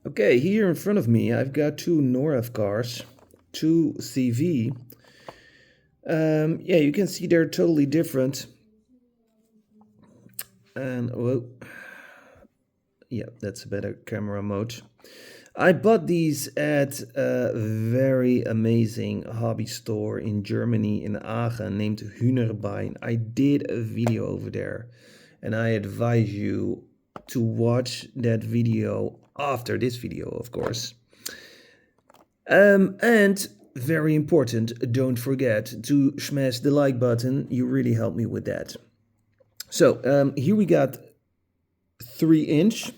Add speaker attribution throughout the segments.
Speaker 1: Okay, here in front of me I've got two Norev cars, 2CV. Yeah, you can see they're totally different. And whoa, yeah, that's a better camera mode. I bought these at a very amazing hobby store in Germany in Aachen named Hühnerbein. I did a video over there, and I advise you to watch that video after this video, of course. And very important, don't forget to smash the like button. You really help me with that. So here we got 3-inch,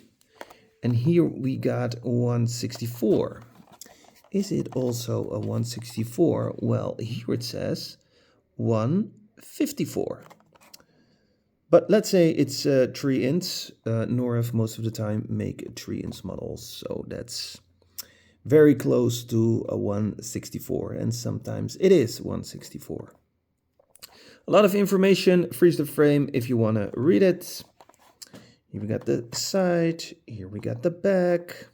Speaker 1: and here we got 164. Is it also a 164? Well, here it says 154. But let's say it's 3-inch. Norev most of the time make 3-inch models, so that's very close to a 164, and sometimes it is 164. A lot of information, freeze the frame if you want to read it. Here we got the side, here we got the back,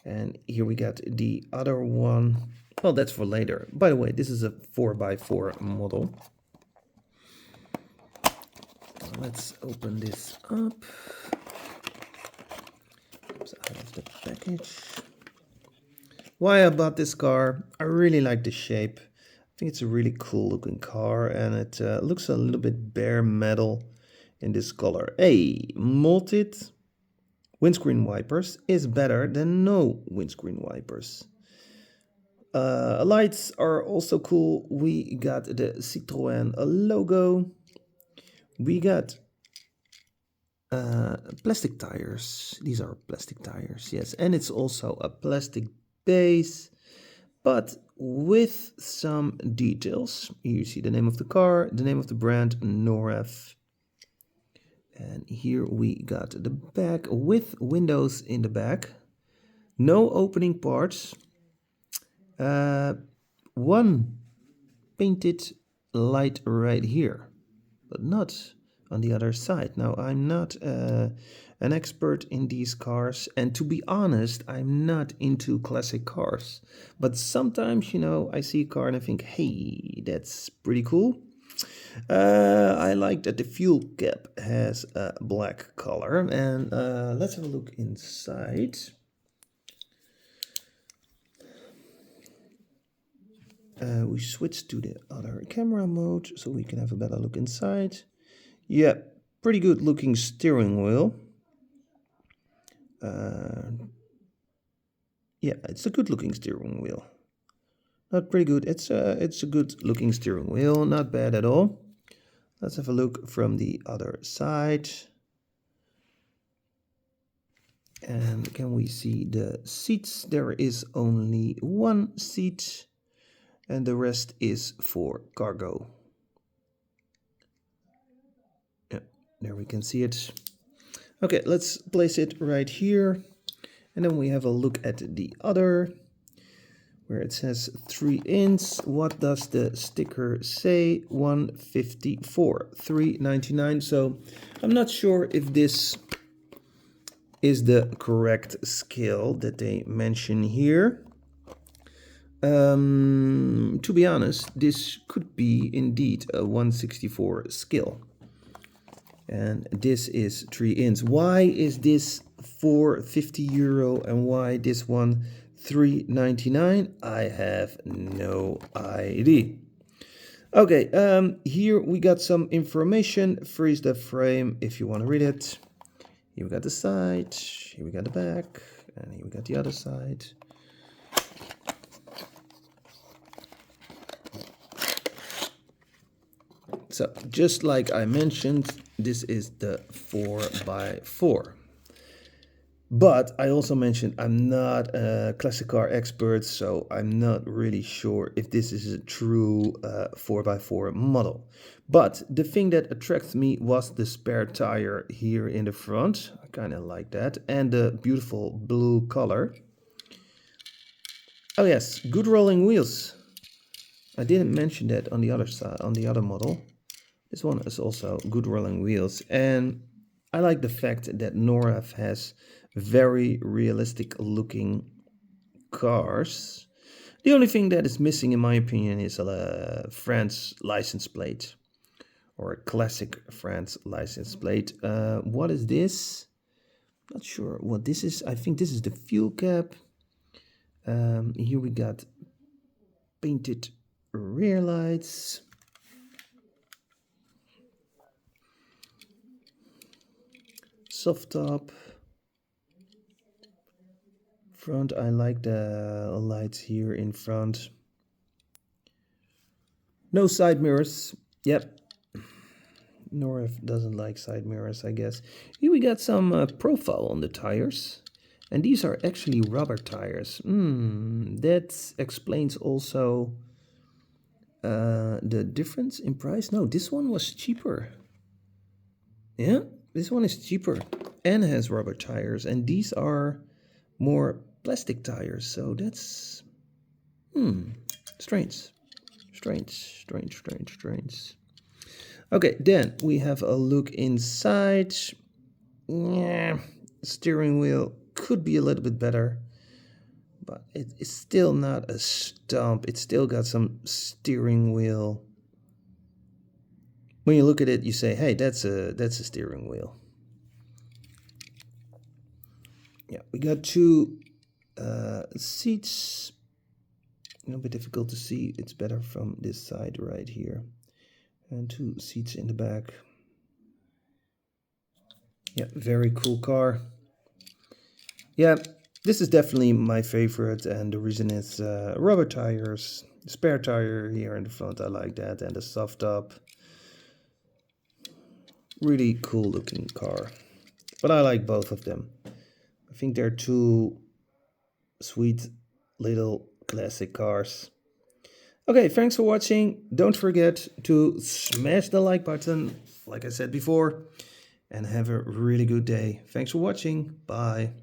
Speaker 1: and here we got the other one. Well, that's for later. By the way, this is a 4x4 model. Let's open this up. It's out of the package. Why I bought this car? I really like the shape. I think it's a really cool looking car, and it looks a little bit bare metal in this color. Hey, molded windscreen wipers is better than no windscreen wipers. Lights are also cool. We got the Citroën logo. We got plastic tires. These are plastic tires, yes. And it's also a plastic base, but with some details. Here you see the name of the car, the name of the brand, Norev. And here we got the back with windows in the back. No opening parts. One painted light right here, but not on the other side. Now, I'm not an expert in these cars, and to be honest, I'm not into classic cars. But sometimes, I see a car and I think, hey, that's pretty cool. I like that the fuel cap has a black color, and let's have a look inside. We switch to the other camera mode so we can have a better look inside. Yeah, pretty good looking steering wheel. Yeah, it's a good looking steering wheel. Not pretty good. It's a good looking steering wheel. Not bad at all. Let's have a look from the other side. And can we see the seats? There is only one seat, and the rest is for cargo. Yeah, there we can see it. Okay, let's place it right here. And then we have a look at the other, where it says 3-inch. What does the sticker say? 154, 399. So I'm not sure if this is the correct scale that they mention here. To be honest, this could be indeed a 164 scale. And this is 3-inch. Why is this €450 and why this one $399? I have no idea. Okay, here we got some information. Freeze the frame if you want to read it. Here we got the side, here we got the back, and here we got the other side. So, just like I mentioned, this is the 4x4. But I also mentioned I'm not a classic car expert, so I'm not really sure if this is a true 4x4 model. But the thing that attracted me was the spare tire here in the front. I kind of like that. And the beautiful blue color. Oh yes, good rolling wheels. I didn't mention that on the other side, on the other model. This one is also good rolling wheels. And I like the fact that Norev has very realistic looking cars. The only thing that is missing, in my opinion, is a France license plate or a classic France license plate. What is this? Not sure what this is. I think this is the fuel cap. Here we got painted rear lights. Soft top. Front, I like the lights here in front. No side mirrors. Yep. Norev doesn't like side mirrors, I guess. Here we got some profile on the tires. And these are actually rubber tires. That explains also the difference in price. No, this one was cheaper. Yeah, this one is cheaper and has rubber tires. And these are more plastic tires. So that's strange. Strange. Okay, then we have a look inside. Yeah, steering wheel could be a little bit better, but it's still not a stump. It's still got some steering wheel. When you look at it, you say, "Hey, that's a steering wheel." Yeah, we got two seats. A little bit difficult to see. It's better from this side right here. And two seats in the back. Yeah, very cool car. Yeah, this is definitely my favorite, and the reason is rubber tires, spare tire here in the front, I like that, and the soft top. Really cool looking car, but I like both of them. I think they're two sweet little classic cars. Okay, thanks for watching. Don't forget to smash the like button, like I said before, and have a really good day. Thanks for watching. Bye.